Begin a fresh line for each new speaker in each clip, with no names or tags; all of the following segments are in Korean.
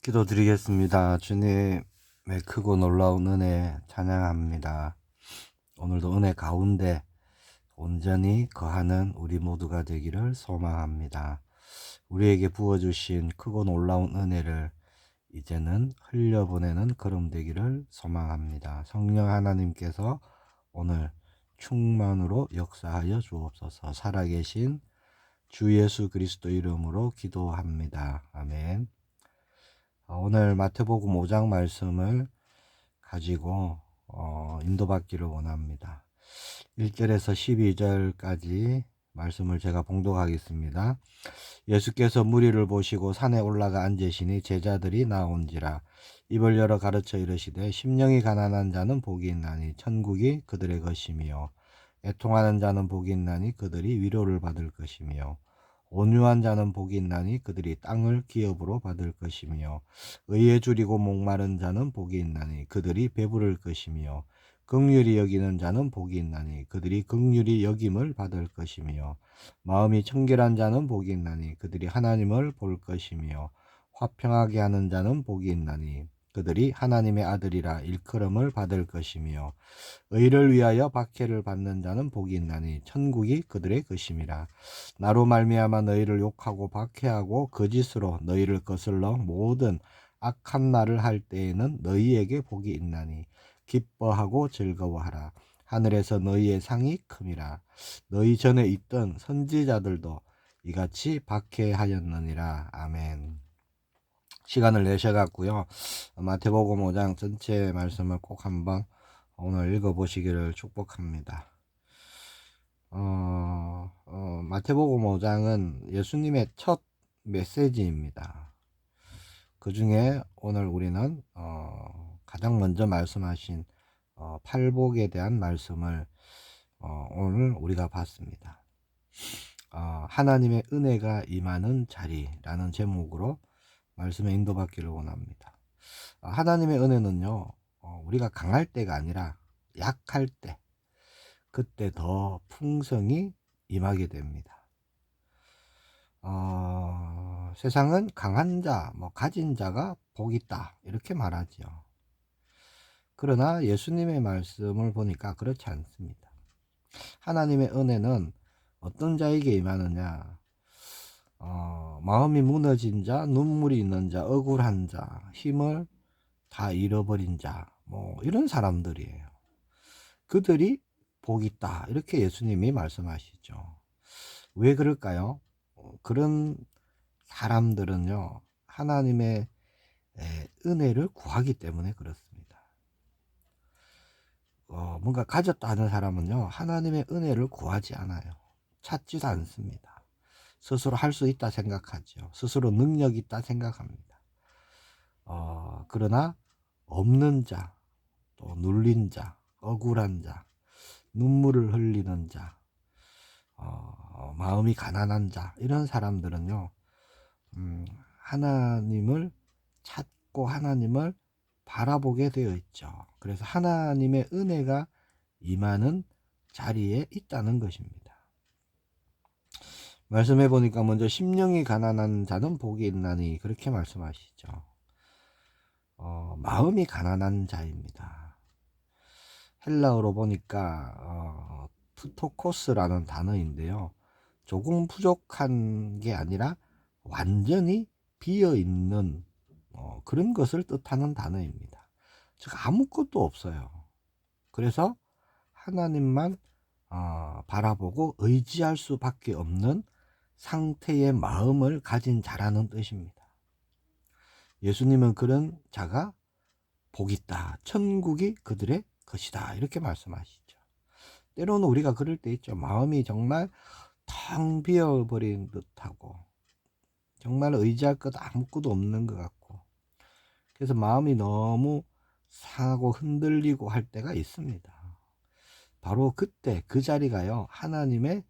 기도드리겠습니다. 주님의 크고 놀라운 은혜 찬양합니다. 오늘도 은혜 가운데 온전히 거하는 우리 모두가 되기를 소망합니다. 우리에게 부어주신 크고 놀라운 은혜를 이제는 흘려보내는 걸음 되기를 소망합니다. 성령 하나님께서 오늘 충만으로 역사하여 주옵소서. 살아계신 주 예수 그리스도 이름으로 기도합니다. 아멘. 오늘 마태복음 5장 말씀을 가지고 인도받기를 원합니다. 1절에서 12절까지 말씀을 제가 봉독하겠습니다. 예수께서 무리를 보시고 산에 올라가 앉으시니 제자들이 나온지라. 입을 열어 가르쳐 이르시되 심령이 가난한 자는 복이 있나니 천국이 그들의 것이며 애통하는 자는 복이 있나니 그들이 위로를 받을 것이며 온유한 자는 복이 있나니 그들이 땅을 기업으로 받을 것이며 의에 줄이고 목마른 자는 복이 있나니 그들이 배부를 것이며 긍휼히 여기는 자는 복이 있나니 그들이 긍휼히 여김을 받을 것이며 마음이 청결한 자는 복이 있나니 그들이 하나님을 볼 것이며 화평하게 하는 자는 복이 있나니 그들이 하나님의 아들이라 일컬음을 받을 것이며 의를 위하여 박해를 받는 자는 복이 있나니 천국이 그들의 것임이라. 나로 말미암아 너희를 욕하고 박해하고 거짓으로 너희를 거슬러 모든 악한 말을 할 때에는 너희에게 복이 있나니 기뻐하고 즐거워하라. 하늘에서 너희의 상이 큼이라. 너희 전에 있던 선지자들도 이같이 박해하였느니라. 아멘. 시간을 내셔갖고요, 마태복음 5장 전체 말씀을 꼭 한번 오늘 읽어보시기를 축복합니다. 마태복음 5장은 예수님의 첫 메시지입니다. 그 중에 오늘 우리는 가장 먼저 말씀하신 팔복에 대한 말씀을 오늘 우리가 봤습니다. 하나님의 은혜가 임하는 자리라는 제목으로 말씀에 인도받기를 원합니다. 하나님의 은혜는요, 우리가 강할 때가 아니라 약할 때, 그때 더 풍성히 임하게 됩니다. 세상은 강한 자, 가진 자가 복 있다 이렇게 말하죠. 그러나 예수님의 말씀을 보니까 그렇지 않습니다. 하나님의 은혜는 어떤 자에게 임하느냐, 마음이 무너진 자, 눈물이 있는 자, 억울한 자, 힘을 다 잃어버린 자, 이런 사람들이에요. 그들이 복이 있다 이렇게 예수님이 말씀하시죠. 왜 그럴까요? 그런 사람들은요, 하나님의 은혜를 구하기 때문에 그렇습니다. 뭔가 가졌다 하는 사람은요, 하나님의 은혜를 구하지 않아요. 찾지도 않습니다. 스스로 할 수 있다 생각하죠. 스스로 능력 있다 생각합니다. 그러나 없는 자, 또 눌린 자, 억울한 자, 눈물을 흘리는 자, 마음이 가난한 자, 이런 사람들은요, 하나님을 찾고 하나님을 바라보게 되어 있죠. 그래서 하나님의 은혜가 임하는 자리에 있다는 것입니다. 말씀해 보니까 먼저 심령이 가난한 자는 복이 있나니 그렇게 말씀하시죠. 마음이 가난한 자입니다. 헬라어로 보니까 프토코스라는 단어인데요, 조금 부족한 게 아니라 완전히 비어있는 그런 것을 뜻하는 단어입니다. 즉 아무것도 없어요. 그래서 하나님만 바라보고 의지할 수밖에 없는 상태의 마음을 가진 자라는 뜻입니다. 예수님은 그런 자가 복이 있다, 천국이 그들의 것이다 이렇게 말씀하시죠. 때로는 우리가 그럴 때 있죠. 마음이 정말 텅 비어버린 듯하고 정말 의지할 것 아무것도 없는 것 같고, 그래서 마음이 너무 상하고 흔들리고 할 때가 있습니다. 바로 그때 그 자리가요, 하나님의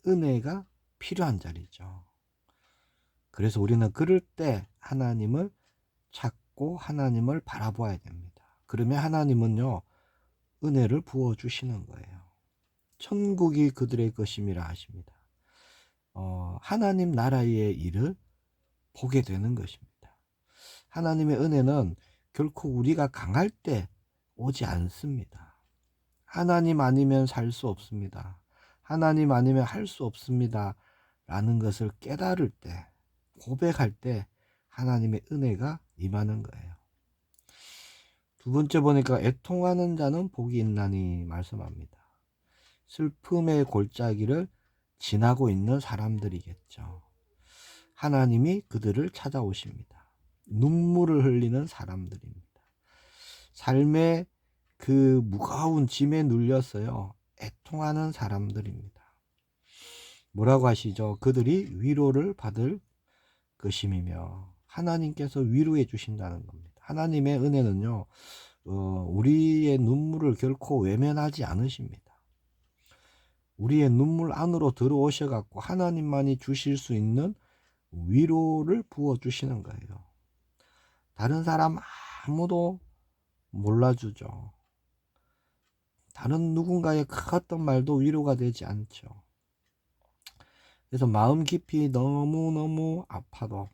은혜가 필요한 자리죠. 그래서 우리는 그럴 때 하나님을 찾고 하나님을 바라보아야 됩니다. 그러면 하나님은요, 은혜를 부어주시는 거예요. 천국이 그들의 것임이라 하십니다. 하나님 나라의 일을 보게 되는 것입니다. 하나님의 은혜는 결코 우리가 강할 때 오지 않습니다. 하나님 아니면 살 수 없습니다. 하나님 아니면 할 수 없습니다. 라는 것을 깨달을 때, 고백할 때 하나님의 은혜가 임하는 거예요. 두 번째 보니까 애통하는 자는 복이 있나니 말씀합니다. 슬픔의 골짜기를 지나고 있는 사람들이겠죠. 하나님이 그들을 찾아오십니다. 눈물을 흘리는 사람들입니다. 삶의 그 무거운 짐에 눌려서요, 애통하는 사람들입니다. 뭐라고 하시죠? 그들이 위로를 받을 것임이며, 하나님께서 위로해 주신다는 겁니다. 하나님의 은혜는요, 우리의 눈물을 결코 외면하지 않으십니다. 우리의 눈물 안으로 들어오셔갖고 하나님만이 주실 수 있는 위로를 부어주시는 거예요. 다른 사람 아무도 몰라주죠. 다른 누군가의 그 어떤 말도 위로가 되지 않죠. 그래서 마음 깊이 너무너무 아파도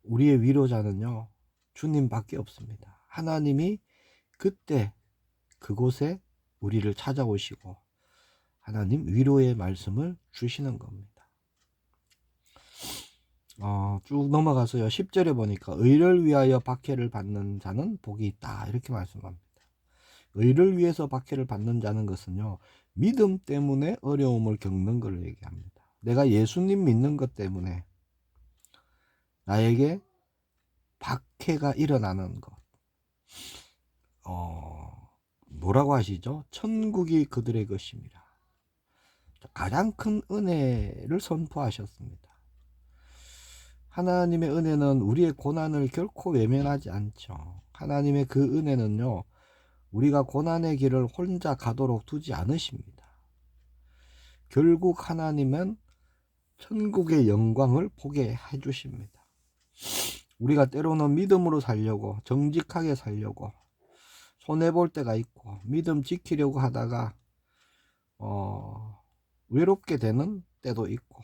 우리의 위로자는요, 주님밖에 없습니다. 하나님이 그때 그곳에 우리를 찾아오시고 하나님 위로의 말씀을 주시는 겁니다. 쭉 넘어가서요, 10절에 보니까 의를 위하여 박해를 받는 자는 복이 있다, 이렇게 말씀합니다. 의를 위해서 박해를 받는 자는 것은요, 믿음 때문에 어려움을 겪는 걸 얘기합니다. 내가 예수님 믿는 것 때문에 나에게 박해가 일어나는 것. 뭐라고 하시죠? 천국이 그들의 것입니다. 가장 큰 은혜를 선포하셨습니다. 하나님의 은혜는 우리의 고난을 결코 외면하지 않죠. 하나님의 그 은혜는요, 우리가 고난의 길을 혼자 가도록 두지 않으십니다. 결국 하나님은 천국의 영광을 보게 해주십니다. 우리가 때로는 믿음으로 살려고, 정직하게 살려고 손해볼 때가 있고, 믿음 지키려고 하다가 외롭게 되는 때도 있고,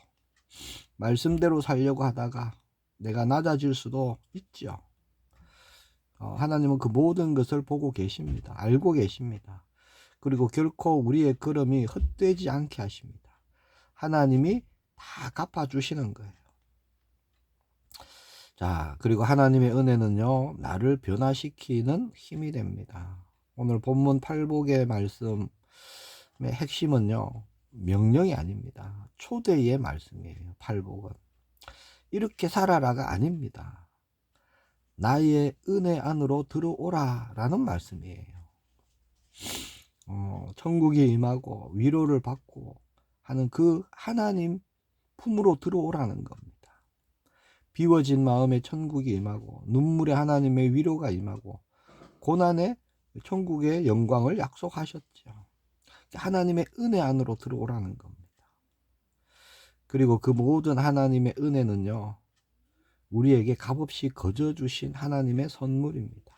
말씀대로 살려고 하다가 내가 낮아질 수도 있죠. 하나님은 그 모든 것을 보고 계십니다. 알고 계십니다. 그리고 결코 우리의 걸음이 헛되지 않게 하십니다. 하나님이 다 갚아주시는 거예요. 자, 그리고 하나님의 은혜는요, 나를 변화시키는 힘이 됩니다. 오늘 본문 팔복의 말씀의 핵심은요, 명령이 아닙니다. 초대의 말씀이에요. 팔복은 이렇게 살아라가 아닙니다. 나의 은혜 안으로 들어오라 라는 말씀이에요. 천국이 임하고 위로를 받고 하는 그 하나님 품으로 들어오라는 겁니다. 비워진 마음에 천국이 임하고, 눈물에 하나님의 위로가 임하고, 고난에 천국의 영광을 약속하셨죠. 하나님의 은혜 안으로 들어오라는 겁니다. 그리고 그 모든 하나님의 은혜는요, 우리에게 값없이 거저 주신 하나님의 선물입니다.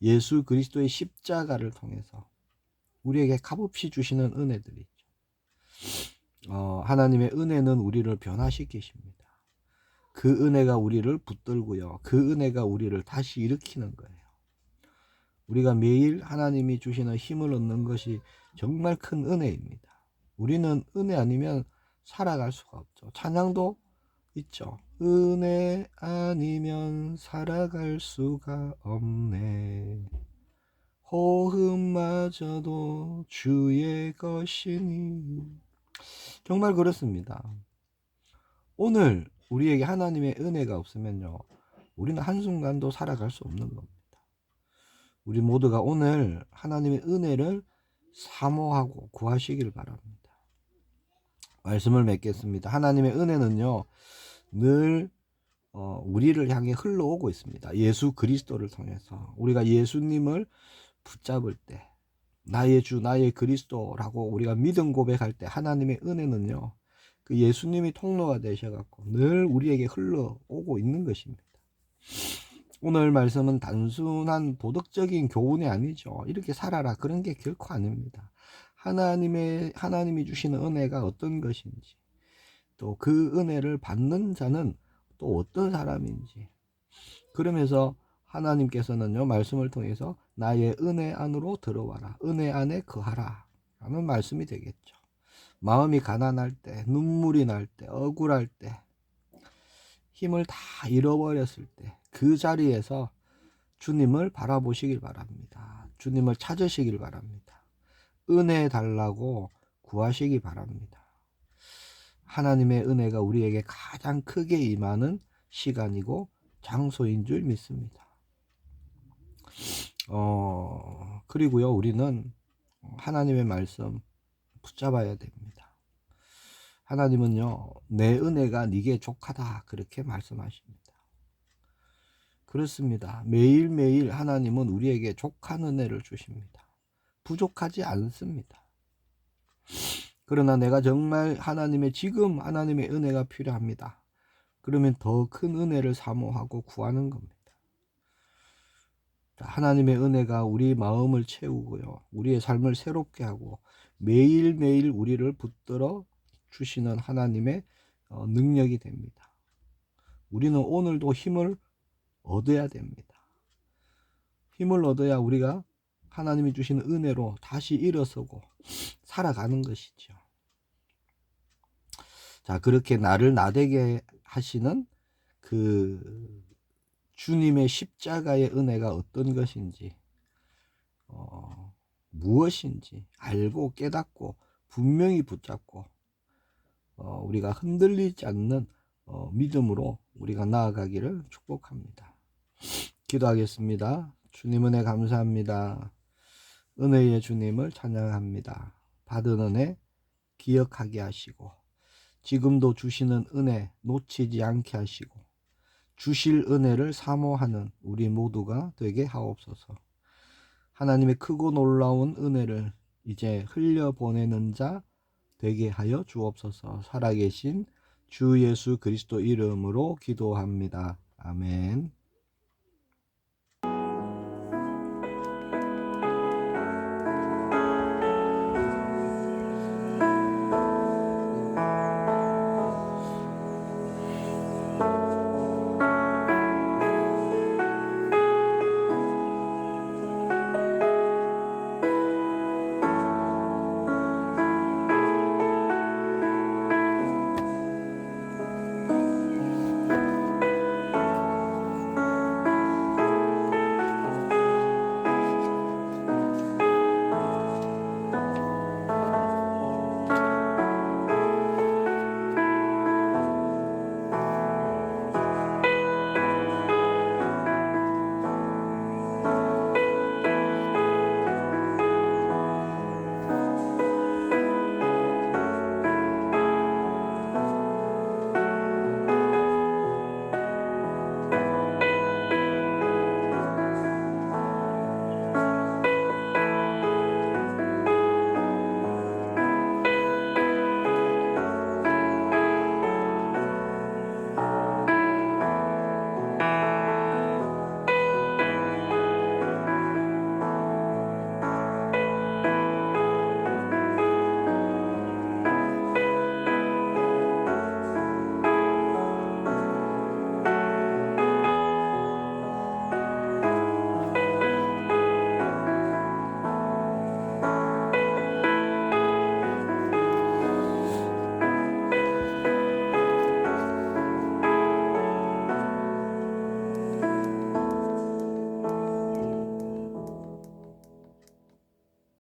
예수 그리스도의 십자가를 통해서 우리에게 값없이 주시는 은혜들이죠. 하나님의 은혜는 우리를 변화시키십니다. 그 은혜가 우리를 붙들고요, 그 은혜가 우리를 다시 일으키는 거예요. 우리가 매일 하나님이 주시는 힘을 얻는 것이 정말 큰 은혜입니다. 우리는 은혜 아니면 살아갈 수가 없죠. 찬양도 있죠. 은혜 아니면 살아갈 수가 없네. 호흡마저도 주의 것이니. 정말 그렇습니다. 오늘 우리에게 하나님의 은혜가 없으면요, 우리는 한순간도 살아갈 수 없는 겁니다. 우리 모두가 오늘 하나님의 은혜를 사모하고 구하시길 바랍니다. 말씀을 맺겠습니다. 하나님의 은혜는요, 늘 우리를 향해 흘러오고 있습니다. 예수 그리스도를 통해서 우리가 예수님을 붙잡을 때, 나의 주 나의 그리스도라고 우리가 믿음 고백할 때 하나님의 은혜는요, 그 예수님이 통로가 되셔갖고 늘 우리에게 흘러오고 있는 것입니다. 오늘 말씀은 단순한 도덕적인 교훈이 아니죠. 이렇게 살아라 그런 게 결코 아닙니다. 하나님이 주시는 은혜가 어떤 것인지, 또 그 은혜를 받는 자는 또 어떤 사람인지, 그러면서 하나님께서는요, 말씀을 통해서 나의 은혜 안으로 들어와라, 은혜 안에 거하라 라는 말씀이 되겠죠. 마음이 가난할 때, 눈물이 날 때, 억울할 때, 힘을 다 잃어버렸을 때, 그 자리에서 주님을 바라보시길 바랍니다. 주님을 찾으시길 바랍니다. 은혜 달라고 구하시기 바랍니다. 하나님의 은혜가 우리에게 가장 크게 임하는 시간이고 장소인 줄 믿습니다. 그리고요, 우리는 하나님의 말씀 붙잡아야 됩니다. 하나님은요, 내 은혜가 네게 족하다 그렇게 말씀하십니다. 그렇습니다. 매일매일 하나님은 우리에게 족한 은혜를 주십니다. 부족하지 않습니다. 그러나 내가 정말 지금 하나님의 은혜가 필요합니다. 그러면 더 큰 은혜를 사모하고 구하는 겁니다. 하나님의 은혜가 우리 마음을 채우고요, 우리의 삶을 새롭게 하고 매일매일 우리를 붙들어 주시는 하나님의 능력이 됩니다. 우리는 오늘도 힘을 얻어야 됩니다. 힘을 얻어야 우리가 하나님이 주시는 은혜로 다시 일어서고 살아가는 것이죠. 자, 그렇게 나를 나되게 하시는 그 주님의 십자가의 은혜가 어떤 것인지, 무엇인지 알고 깨닫고 분명히 붙잡고 우리가 흔들리지 않는 믿음으로 우리가 나아가기를 축복합니다. 기도하겠습니다. 주님 은혜 감사합니다. 은혜의 주님을 찬양합니다. 받은 은혜 기억하게 하시고 지금도 주시는 은혜 놓치지 않게 하시고 주실 은혜를 사모하는 우리 모두가 되게 하옵소서. 하나님의 크고 놀라운 은혜를 이제 흘려보내는 자 되게 하여 주옵소서. 살아계신 주 예수 그리스도 이름으로 기도합니다. 아멘.